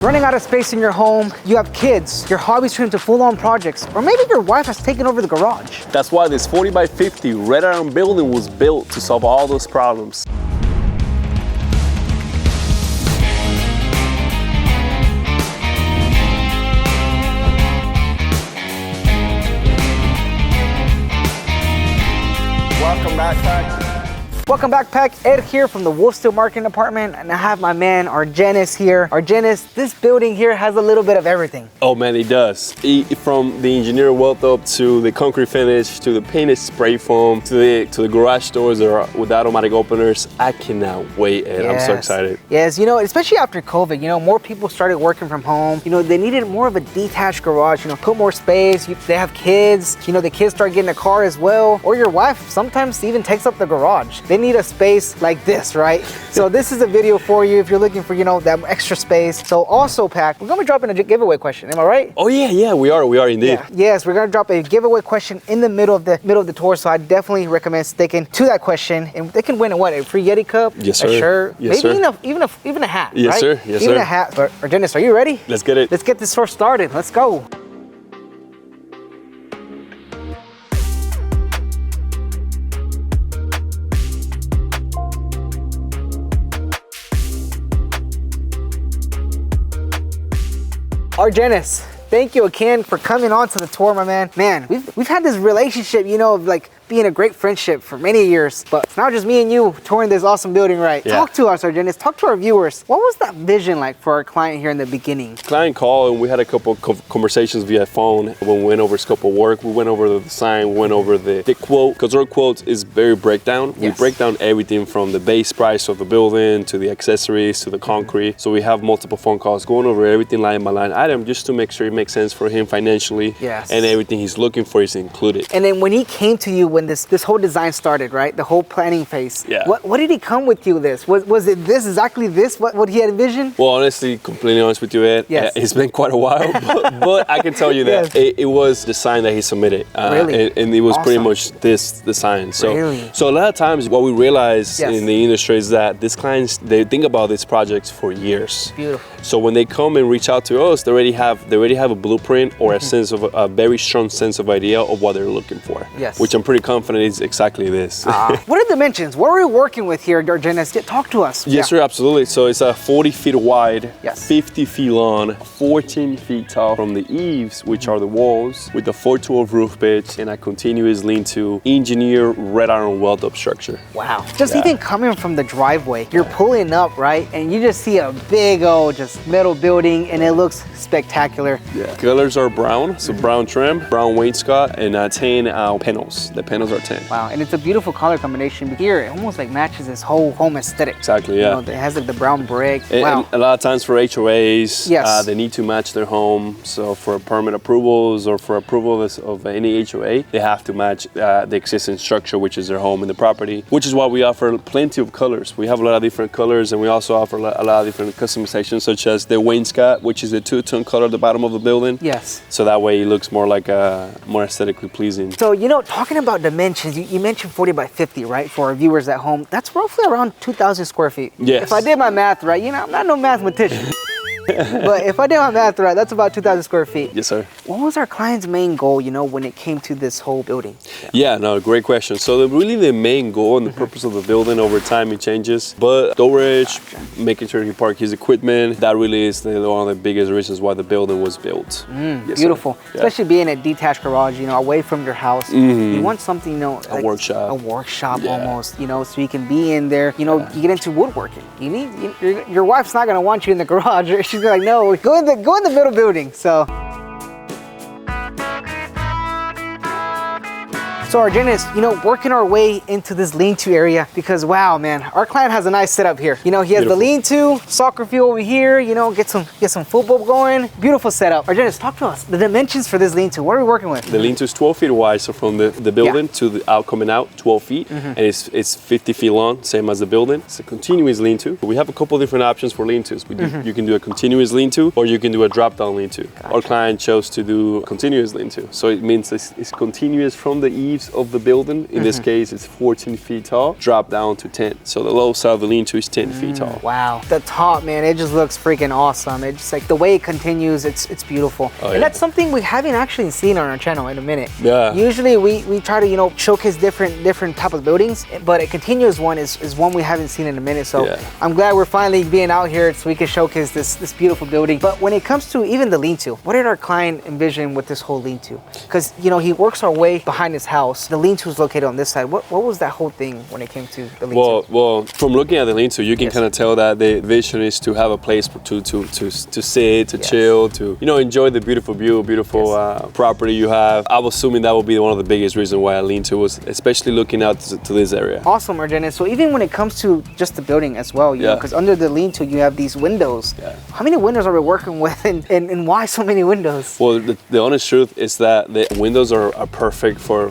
Running out of space in your home, you have kids, your hobbies turn into full-on projects, or maybe your wife has taken over the garage. That's why this 40 by 50 red iron building was built to solve all those problems. Welcome back, Pack. Welcome back, Pack. Ed here from the WolfSteel marketing department, and I have my man Argenis here. Argenis, this building here has a little bit of everything. Oh man, it does. From the engineered Weld-Up to the concrete finish to the painted spray foam to the garage doors that are with automatic openers. I cannot wait, Ed. Yes. I'm so excited. Yes, you know, especially after COVID, you know, more people started working from home. You know, they needed more of a detached garage, you know, put more space. They have kids, you know, the kids start getting a car as well, or your wife sometimes even takes up the garage. They need a space like this, right? So this is a video for you if you're looking for, you know, that extra space. So also, Pack, we're gonna be dropping a giveaway question. Am I right? Oh yeah, we are indeed. Yeah. Yes, we're gonna drop a giveaway question in the middle of the tour. So I definitely recommend sticking to that question, and they can win a free Yeti cup, yes, sir. a shirt, yes, maybe sir. even a hat. Yes, right? sir. Yes, even sir. a hat. Argenis, are you ready? Let's get it. Let's get this tour started. Let's go. Argenis, thank you again for coming on to the tour, my man. Man, we've had this relationship, you know, of like being a great friendship for many years, but it's now just me and you touring this awesome building, right? Yeah. Talk to us, Argenis. Talk to our viewers. What was that vision like for our client here in the beginning? Client called and we had a couple of conversations via phone. When we went over scope of work, we went over the design, we went over the quote, because our quote is very breakdown. Yes. We break down everything from the base price of the building to the accessories to the concrete. So we have multiple phone calls going over everything line by line item just to make sure it makes sense for him financially. Yes. And everything he's looking for is included. And then when he came to you, when this whole design started, right? The whole planning phase. Yeah. What did he come with you this? Was it this, exactly this, what he had envisioned? Well, honestly, completely honest with you, Ed, yes. It's been quite a while, but I can tell you that yes. it was the sign that he submitted. Really? And it was awesome. pretty much this design. So, really? So a lot of times what we realize yes. in the industry is that these clients, they think about these projects for years. Beautiful. So when they come and reach out to us, they already have a blueprint or a sense of a very strong sense of idea of what they're looking for. Yes. Which I'm pretty confident is exactly this. What are the dimensions? What are we working with here, Argenis? Talk to us. Yes, sir, absolutely. So it's a 40 feet wide, yes. 50 feet long, 14 feet tall from the eaves, which are the walls, with a 412 roof pitch and a continuous lean-to engineered red iron weld-up structure. Wow. Just even coming from the driveway, you're pulling up, right? And you just see a big old just metal building and it looks spectacular. Yeah. Colors are brown, so brown trim, brown wainscot, and 10 panels. The panels are 10. Wow, and it's a beautiful color combination. Here, it almost like matches this whole home aesthetic. Exactly, yeah. You know, it has like the brown brick. And, wow. and a lot of times for HOAs, yes. They need to match their home. So for permit approvals or for approval of any HOA, they have to match the existing structure, which is their home and the property, which is why we offer plenty of colors. We have a lot of different colors, and we also offer a lot of different customizations, such as the wainscot, which is the two-tone color at the bottom of the building. Yes. So that way it looks more like more aesthetically pleasing. So, you know, talking about dimensions, you mentioned 40 by 50, right? For our viewers at home, that's roughly around 2,000 square feet. Yes. If I did my math right, you know, I'm not no mathematician. But if I did my math right, that's about 2,000 square feet. Yes, sir. What was our client's main goal, you know, when it came to this whole building? Yeah, no, great question. So really the main goal and the purpose of the building over time, it changes. But storage, making sure he park his equipment, that really is one of the biggest reasons why the building was built. Yes, beautiful. Yeah. Especially being a detached garage, you know, away from your house. You want something, you know, like a workshop. A workshop almost, you know, so you can be in there. You know, you get into woodworking. Your wife's not gonna want you in the garage. She's like, no, go in the middle building. So Argenis, you know, working our way into this lean-to area because wow, man, our client has a nice setup here. You know, he has the lean-to, soccer field over here, you know, get some football going. Beautiful setup. Argenis, talk to us. The dimensions for this lean-to, what are we working with? The lean-to is 12 feet wide, so from the building to the coming out, 12 feet, and it's 50 feet long, same as the building. It's a continuous lean-to. We have a couple of different options for lean-tos. You can do a continuous lean-to, or you can do a drop-down lean-to. Our client chose to do continuous lean-to, so it means it's continuous from the eaves base of the building, in this case it's 14 feet tall, drop down to 10. So the low side of the lean-to is 10 feet tall. Wow. The top, man, it just looks freaking awesome. It's just like the way it continues, it's beautiful. Oh, and that's something we haven't actually seen on our channel in a minute. Yeah. Usually we try to, you know, showcase different type of buildings, but a continuous one is one we haven't seen in a minute. So I'm glad we're finally being out here so we can showcase this beautiful building. But when it comes to even the lean-to, what did our client envision with this whole lean-to? Because, you know, he works our way behind his house. The lean-to is located on this side. What was that whole thing when it came to the lean-to? Well, from looking at the lean-to, you can kind of tell that the vision is to have a place to sit, to chill, to, you know, enjoy the beautiful view, beautiful property you have. I was assuming that would be one of the biggest reasons why I lean-to was, especially looking out to this area. Awesome, Argenis. So even when it comes to just the building as well, you know, because under the lean-to you have these windows. How many windows are we working with, and why so many windows? Well, the honest truth is that the windows are perfect for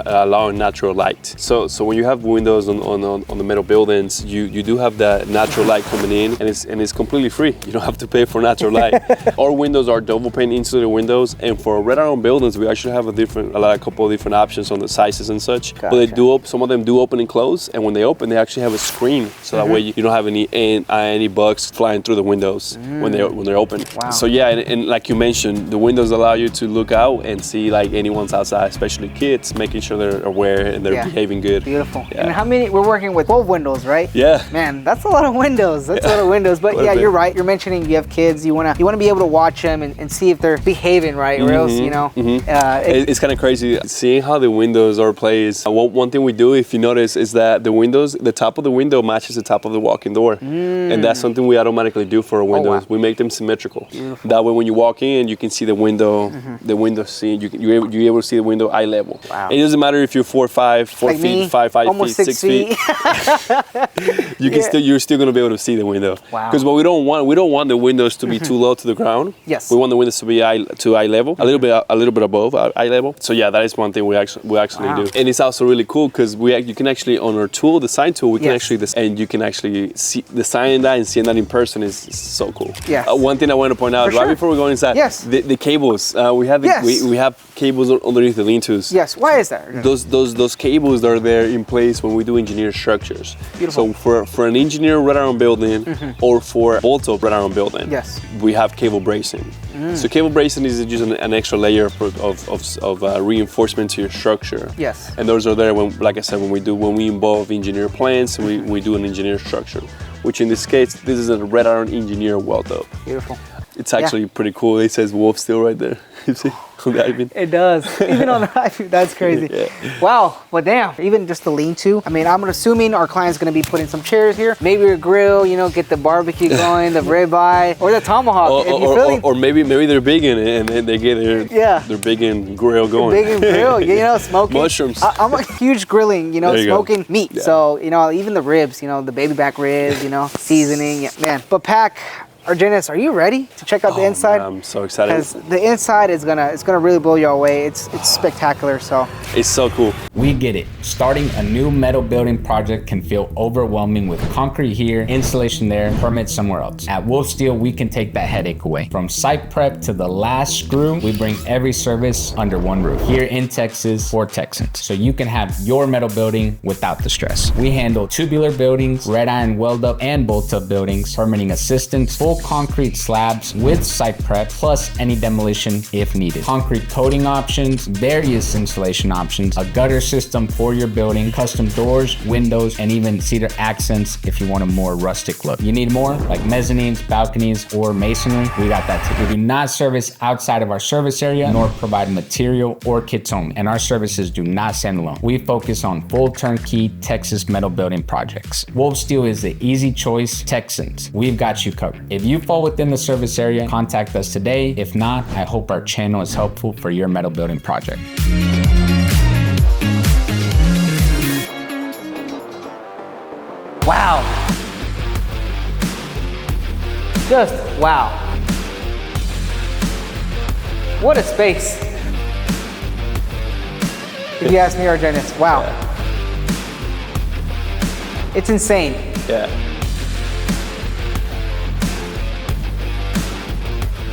allowing natural light. So when you have windows on the metal buildings, you do have that natural light coming in, and it's completely free. You don't have to pay for natural light. Our windows are double pane insulated windows, and for red iron buildings, we actually have a couple of different options on the sizes and such. Gotcha. But some of them do open and close, and when they open, they actually have a screen, so that way you don't have any bugs flying through the windows when they're open. Wow. So yeah, and like you mentioned, the windows allow you to look out and see like anyone's outside, especially kids, making sure they're aware and they're behaving good. Beautiful. Yeah. And how many? We're working with 12 windows, right? Yeah. Man, that's a lot of windows. That's a lot of windows. But yeah, you're right. You're mentioning you have kids. You wanna be able to watch them and see if they're behaving right, or else, you know. It's kind of crazy seeing how the windows are placed. One thing we do, if you notice, is that the top of the window matches the top of the walk-in door, and that's something we automatically do for our windows. We make them symmetrical. Beautiful. That way, when you walk in, you can see the window, the window scene. You're able to see the window eye level. Wow. It doesn't matter if you're 4 feet, 5 feet, 6 feet. You're still gonna be able to see the window. Wow. Because what we don't want the windows to be too low to the ground. Yes. We want the windows to be eye level, a little bit above eye level. So yeah, that is one thing we actually do. And it's also really cool because you can actually, on our tool, the sign tool, you can actually see design that, and seeing that in person is so cool. Yes. One thing I want to point out before we go inside, the cables. We have cables underneath the lean-tos. Yes. Why is that? Those cables are there in place when we do engineered structures. Beautiful. So for an engineered red iron building or for bolt-up red iron building, we have cable bracing. So cable bracing is just an extra layer of reinforcement to your structure. Yes. And those are there when, like I said, when we involve engineered plans, we do an engineered structure, which in this case, this is a red iron engineered Weld-Up. Beautiful. It's actually pretty cool. It says WolfSteel right there. You see? It does. Even on the iPhone, that's crazy. Wow. Well, damn. Even just the lean-to. I mean, I'm assuming our client's going to be putting some chairs here. Maybe a grill, you know, get the barbecue going, the ribeye, or the tomahawk. Or maybe they're big in it and they get their big in grill going. Big in grill, you know, smoking. Mushrooms. I'm a huge grilling, you know, smoking meat. Yeah. So, you know, even the ribs, you know, the baby back ribs, you know, seasoning. Yeah, man. But Pac, Argenis, are you ready to check out the inside? Man, I'm so excited. Because the inside is gonna really blow you away. It's spectacular. So it's so cool. We get it. Starting a new metal building project can feel overwhelming with concrete here, insulation there, permits somewhere else. At WolfSteel, we can take that headache away. From site prep to the last screw, we bring every service under one roof here in Texas for Texans, so you can have your metal building without the stress. We handle tubular buildings, red iron Weld-Up and bolt-up buildings, permitting assistance, full concrete slabs with site prep, plus any demolition if needed. Concrete coating options, various insulation options, a gutter system for your building, custom doors, windows, and even cedar accents if you want a more rustic look. You need more, like mezzanines, balconies, or masonry, we got that too. We do not service outside of our service area, nor provide material or kits only, and our services do not stand alone. We focus on full turnkey Texas metal building projects. WolfSteel is the easy choice. Texans, we've got you covered. If you fall within the service area, contact us today. If not, I hope our channel is helpful for your metal building project. wow. Just wow. What a space. If you ask me, Argenis, wow. It's insane. Yeah.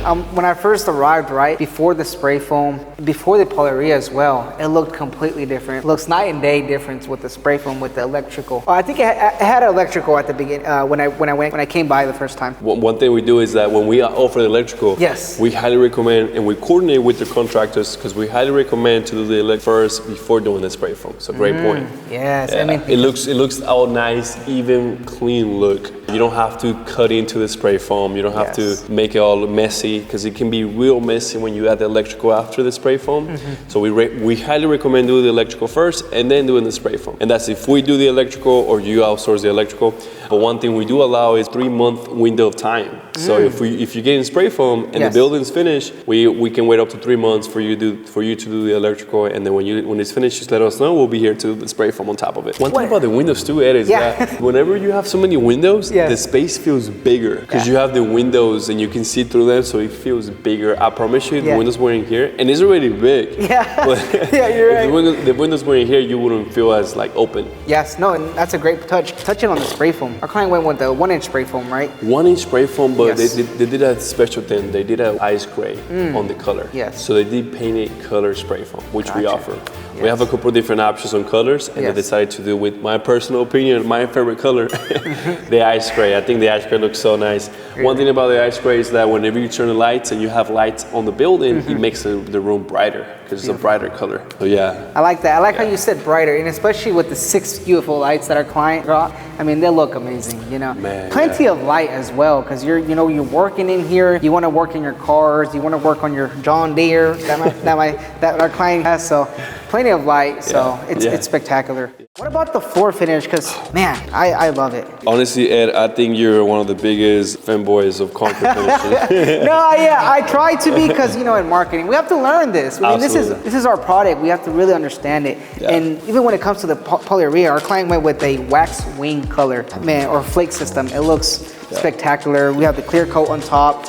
When I first arrived, right, before the spray foam, before the polyurea as well, it looked completely different. It looks night and day difference with the spray foam, with the electrical. I think it had electrical at the beginning, when I came by the first time. One thing we do is that when we offer the electrical, yes, we highly recommend, and we coordinate with the contractors, because we highly recommend to do the electric first before doing the spray foam. So great point. Yes, yeah. I mean, it looks all nice, even, clean look. You don't have to cut into the spray foam. You don't have to make it all messy, because it can be real messy when you add the electrical after the spray foam. So we highly recommend doing the electrical first and then doing the spray foam. And that's if we do the electrical or you outsource the electrical. But one thing we do allow is 3-month window of time. So if you're getting spray foam and the building's finished, we can wait up to 3 months for you to do the electrical, and then when it's finished, just let us know. We'll be here to do the spray foam on top of it. One thing about the windows too, Ed, is that whenever you have so many windows, the space feels bigger because you have the windows and you can see through them, so it feels bigger. I promise you, the windows were in here, and it's already big. You're right. If the windows were in here, you wouldn't feel as like open. Yes, no, and that's a great touch. Touching on the spray foam, our client went with the 1-inch spray foam, right? 1-inch spray foam, but they did a special thing. They did an ice gray on the color. Yes. So they did painted color spray foam, which we offer. We have a couple of different options on colors, and they decided to do, with my personal opinion, my favorite color, the ice gray. I think the ice gray looks so nice. One thing about the ice gray is that whenever you turn the lights and you have lights on the building, it makes the room brighter because it's a brighter color. So yeah. I like that. I like how you said brighter, and especially with the 6 beautiful lights that our client got. I mean, they look amazing, you know. Man, plenty of light as well, because you're working in here. You want to work in your cars. You want to work on your John Deere that our client has. So plenty of light. So it's spectacular. What about the floor finish? Because man, I love it. Honestly, Ed, I think you're one of the biggest fanboys of concrete finishes. I try to be, because in marketing we have to learn this. I mean, this is our product. We have to really understand it. And even when it comes to the polyurea, our client went with a wax wing color, man, or flake system. It looks spectacular. We have the clear coat on top.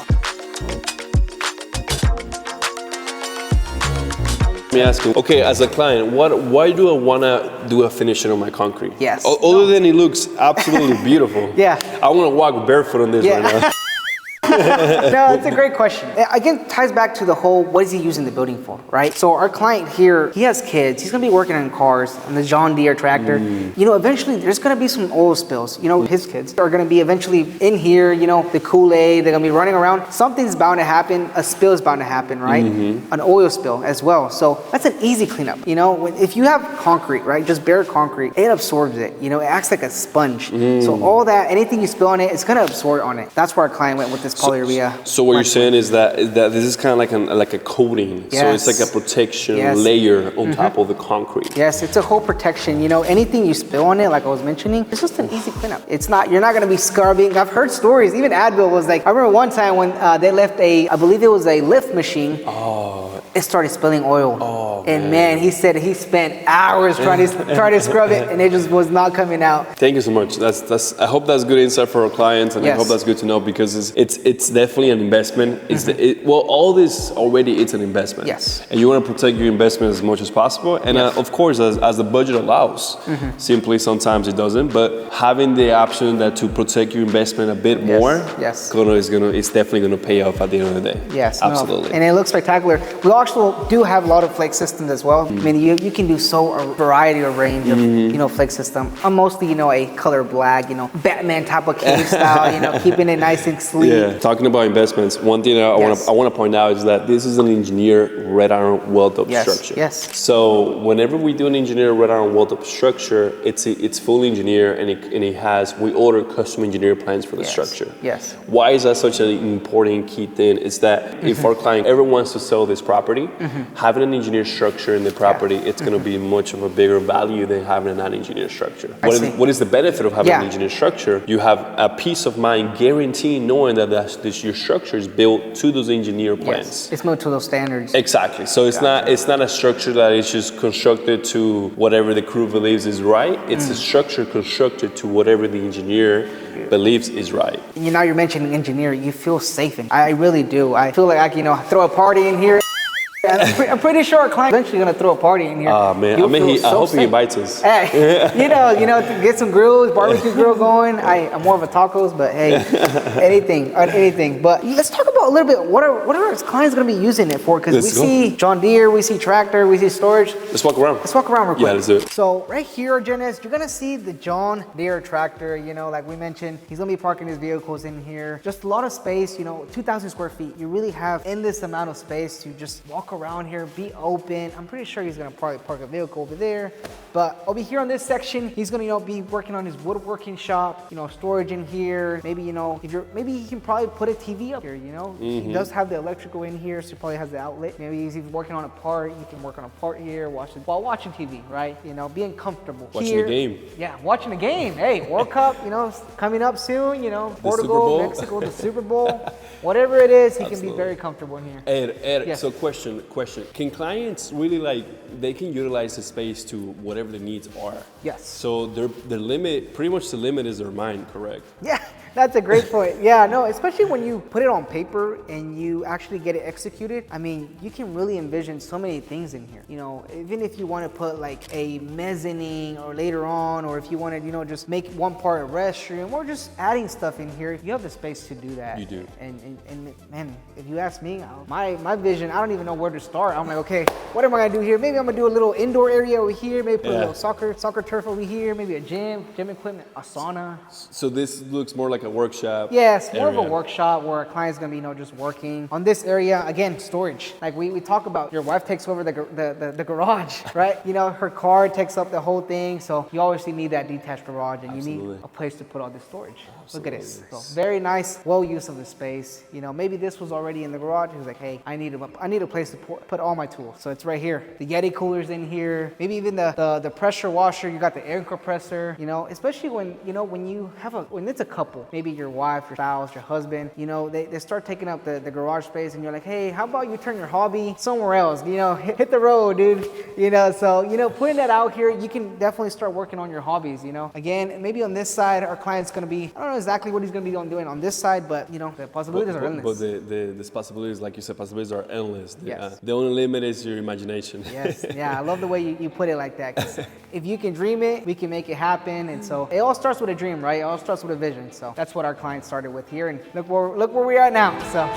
Let me ask you, okay, as a client, why do I want to do a finishing on my concrete? Yes. Other than it looks absolutely beautiful. I want to walk barefoot on this right now. No, it's a great question. Again, ties back to the whole, what is he using the building for, right? So our client here, he has kids. He's gonna be working on cars, on the John Deere tractor. Eventually there's gonna be some oil spills. His kids are gonna be eventually in here, the Kool-Aid, they're gonna be running around. Something's bound to happen, a spill is bound to happen, right? An oil spill as well. So that's an easy cleanup. If you have concrete, right, just bare concrete, it absorbs it. It acts like a sponge. So all that, anything you spill on it, it's gonna absorb on it. That's where our client went with this polyurea. So what you're saying is that this is kind of like a coating. So it's like a protection layer on top of the concrete. Yes, it's a whole protection. Anything you spill on it, like I was mentioning, it's just an easy cleanup. You're not gonna be scrubbing. I've heard stories, even Advil was like, I remember one time when they left I believe it was a lift machine. It started spilling oil. And man, he said he spent hours trying to scrub it, and it just was not coming out. Thank you so much. I hope that's good insight for our clients, and I hope that's good to know, because it's definitely an investment. All this already, it's an investment. Yes. And you want to protect your investment as much as possible. And of course, as the budget allows, simply sometimes it doesn't. But having the option to protect your investment a bit more, it's definitely gonna pay off at the end of the day. Yes, absolutely. And it looks spectacular. We also do have a lot of flake systems as well. I mean, you can do a variety of range of flake system. I'm mostly a color black, Batman type of cave style, keeping it nice and sleek. Yeah. Talking about investments, one thing I want to point out is that this is an engineered red iron weld-up structure. Yes. So whenever we do an engineered red iron weld-up structure, it's fully engineered, and we order custom engineered plans for the structure. Yes. Why is that such an important key thing? Is that if our client ever wants to sell this property, having an engineered structure in the property, it's going to be much of a bigger value than having a non-engineered structure. What is the benefit of having an engineered structure? You have a peace of mind guaranteeing knowing that your structure is built to those engineered plans. Yes. It's built to those standards. Exactly. So it's not a structure that is just constructed to whatever the crew believes is right. It's a structure constructed to whatever the engineer believes is right. Now you're mentioning engineer, you feel safe in. I really do. I feel like I can throw a party in here. Yeah, I'm pretty sure our client's eventually gonna throw a party in here. Oh man, I hope he invites us. Hey, to get some grills, barbecue grill going. I'm more of a tacos, but hey, anything. But let's talk about a little bit. What are our clients gonna be using it for? Because we see John Deere, we see tractor, we see storage. Let's walk around. Let's walk around real quick. Yeah, let's do it. So right here, Janice, you're gonna see the John Deere tractor. Like we mentioned, he's gonna be parking his vehicles in here. Just a lot of space. 2,000 square feet. You really have endless amount of space to just walk around here, be open. I'm pretty sure he's gonna probably park a vehicle over there. But over here on this section, he's gonna be working on his woodworking shop. Storage in here. Maybe maybe he can probably put a TV up here. He does have the electrical in here, so he probably has the outlet. Maybe he's working on a part. He can work on a part here, while watching TV, right? Being comfortable. Watching the game. Yeah, watching the game. Hey, World Cup, coming up soon. Portugal, Mexico, the Super Bowl. Whatever it is, he can be very comfortable in here. Ed, yes. So question. Can clients really they can utilize the space to whatever the needs are? Yes. So the limit, pretty much the limit is their mind, correct? Yeah. That's a great point. Yeah, no, especially when you put it on paper and you actually get it executed. I mean, you can really envision so many things in here. Even if you want to put like a mezzanine or later on, or if you wanted, just make one part a restroom or just adding stuff in here, you have the space to do that. You do. And man, if you ask me, my vision, I don't even know where to start. I'm like, okay, what am I gonna do here? Maybe I'm gonna do a little indoor area over here. Maybe put a little soccer turf over here. Maybe a gym equipment, a sauna. So this looks more like a workshop. Yes, more of a workshop where a client's gonna be, just working. On this area, again, storage. Like we talk about, your wife takes over the garage, right? Her car takes up the whole thing, so you obviously need that detached garage, and you need a place to put all this storage. Look at this. So very nice, well use of the space. Maybe this was already in the garage. He was like, hey, I need a place to put all my tools. So it's right here. The Yeti cooler's in here. Maybe even the pressure washer. You got the air compressor. Especially when it's a couple. Maybe your wife, your spouse, your husband. They start taking up the garage space, and you're like, hey, how about you turn your hobby somewhere else? Hit the road, dude. So putting that out here, you can definitely start working on your hobbies. Again, maybe on this side, our client's gonna be, I don't know exactly what he's going to be doing on this side, but the possibilities are endless. But the possibilities, like you said, possibilities are endless. Yes. The only limit is your imagination. Yes, yeah, I love the way you put it like that. 'Cause if you can dream it, we can make it happen. And so it all starts with a dream, right? It all starts with a vision. So that's what our client started with here, and look where we are now. So.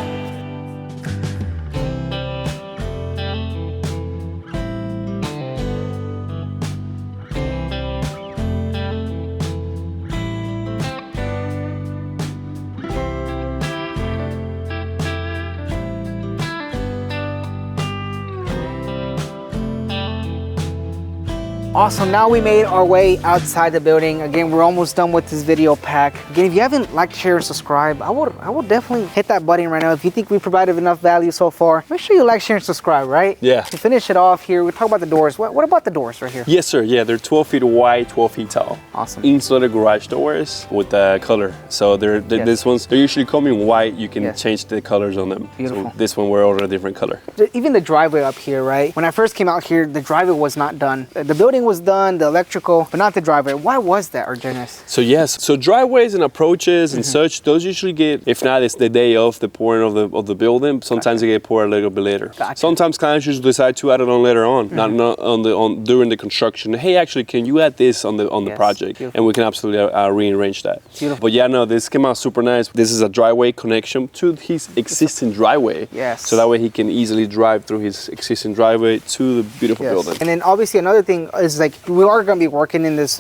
Awesome, now we made our way outside the building. Again, we're almost done with this video pack. Again, if you haven't liked, share, and subscribe, I would definitely hit that button right now. If you think we provided enough value so far, make sure you like, share, and subscribe, right? Yeah. To finish it off here, we talk about the doors. What about the doors right here? Yes, sir. Yeah, they're 12 feet wide, 12 feet tall. Awesome. Insulated garage doors with the color. So they're usually come in white. You can change the colors on them. Beautiful. So this one we're all a different color. Even the driveway up here, right? When I first came out here, the driveway was not done. The building was done, the electrical, but not the driveway. Why was that, Argenis? So yes, so driveways and approaches and such, those usually get, if not, it's the day of the pouring of the building. Sometimes they get poured a little bit later. Sometimes clients just decide to add it on later on, not during the construction. Hey, actually, can you add this on the project? Beautiful. And we can absolutely rearrange that. Beautiful. But yeah, no, this came out super nice. This is a driveway connection to his existing driveway. Yes. So that way he can easily drive through his existing driveway to the beautiful building. And then obviously another thing is, like, we are going to be working in this,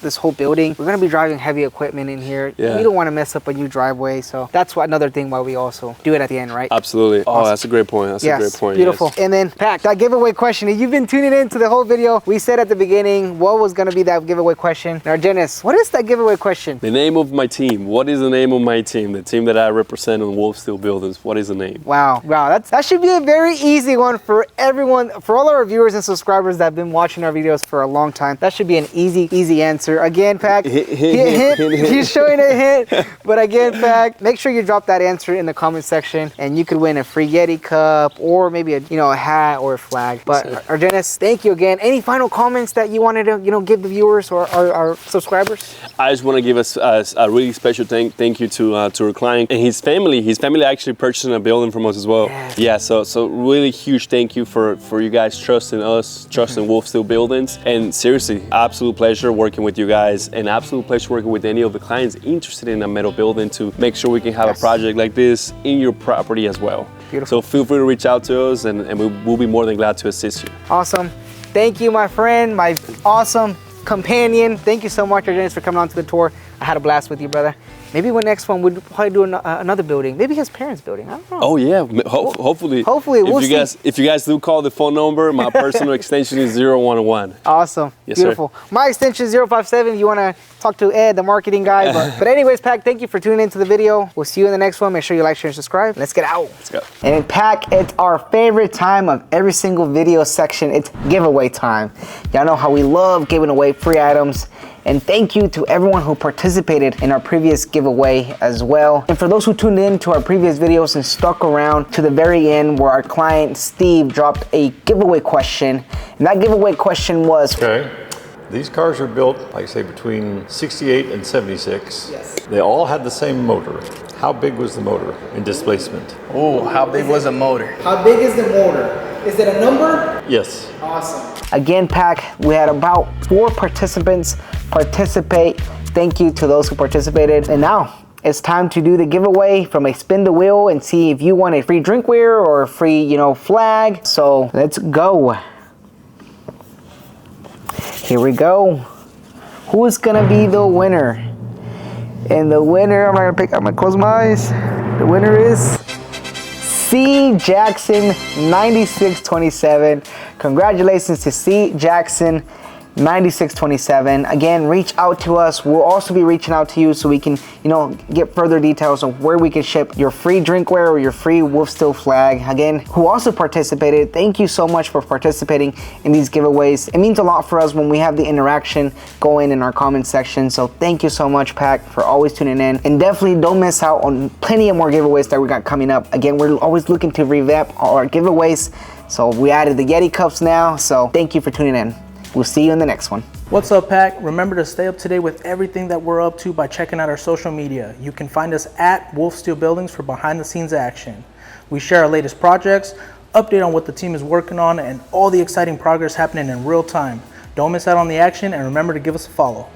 this whole building. We're going to be driving heavy equipment in here. Yeah. We don't want to mess up a new driveway. So that's another thing why we also do it at the end, right? Absolutely. Awesome. Oh, that's a great point. That's a great point. Beautiful. Yes. And then, Pat, that giveaway question. If you've been tuning in to the whole video, we said at the beginning what was going to be that giveaway question. Now, Argenis, what is that giveaway question? The name of my team. What is the name of my team? The team that I represent on WolfSteel buildings. What is the name? Wow. That should be a very easy one for everyone, for all our viewers and subscribers that have been watching our videos for a long time. That should be an easy answer. Again, Pac, Hint. He's showing a hint. But again, Pac, make sure you drop that answer in the comment section, and you could win a free Yeti cup or maybe a hat or a flag. But Argenis, thank you again. Any final comments that you wanted to give the viewers or our subscribers? I just want to give us a really special thank you to our client and his family. His family actually purchased a building from us as well. Yes. Yeah, so really huge thank you for you guys trusting us, trusting WolfSteel Buildings. And seriously, absolute pleasure working with you guys, and absolute pleasure working with any of the clients interested in a metal building to make sure we can have a project like this in your property as well. Beautiful. So feel free to reach out to us, and we'll be more than glad to assist you. Awesome. Thank you, my friend, my awesome companion. Thank you so much, Argenis, for coming on to the tour. I had a blast with you, brother. Maybe next one we'd probably do another building. Maybe his parents' building. I don't know. Oh yeah, hopefully. Hopefully, we'll see. If you guys do call the phone number, my personal extension is 011. Awesome. Yes, beautiful. Sir. My extension is 057. If you want to talk to Ed, the marketing guy. But anyways, Pac, thank you for tuning into the video. We'll see you in the next one. Make sure you like, share, and subscribe. Let's get out. Let's go. And in Pac, it's our favorite time of every single video section. It's giveaway time. Y'all know how we love giving away free items. And thank you to everyone who participated in our previous giveaway as well. And for those who tuned in to our previous videos and stuck around to the very end, where our client Steve dropped a giveaway question. And that giveaway question was, okay, these cars are built, like I say, between 68 and 76. Yes. They all had the same motor. How big was the motor in displacement? Oh, how big was the motor? how big is the motor? Is it a number? Yes. Awesome. Again, Pac, we had about 4 participants participate. Thank you to those who participated. And now it's time to do the giveaway from a spin the wheel and see if you want a free drinkware or a free, flag. So let's go. Here we go. Who's gonna be the winner? And the winner, I'm gonna close my eyes. The winner is C. Jackson 9627. Congratulations to C. Jackson 9627. Again, reach out to us. We'll also be reaching out to you so we can, get further details on where we can ship your free drinkware or your free WolfSteel flag. Again, who also participated, thank you so much for participating in these giveaways. It means a lot for us when we have the interaction going in our comment section. So thank you so much, Pac, for always tuning in. And definitely don't miss out on plenty of more giveaways that we got coming up. Again, we're always looking to revamp all our giveaways. So we added the Yeti cups now. So thank you for tuning in. We'll see you in the next one. What's up, Pac? Remember to stay up to date with everything that we're up to by checking out our social media. You can find us at WolfSteel Buildings for behind the scenes action. We share our latest projects, update on what the team is working on, and all the exciting progress happening in real time. Don't miss out on the action, and remember to give us a follow.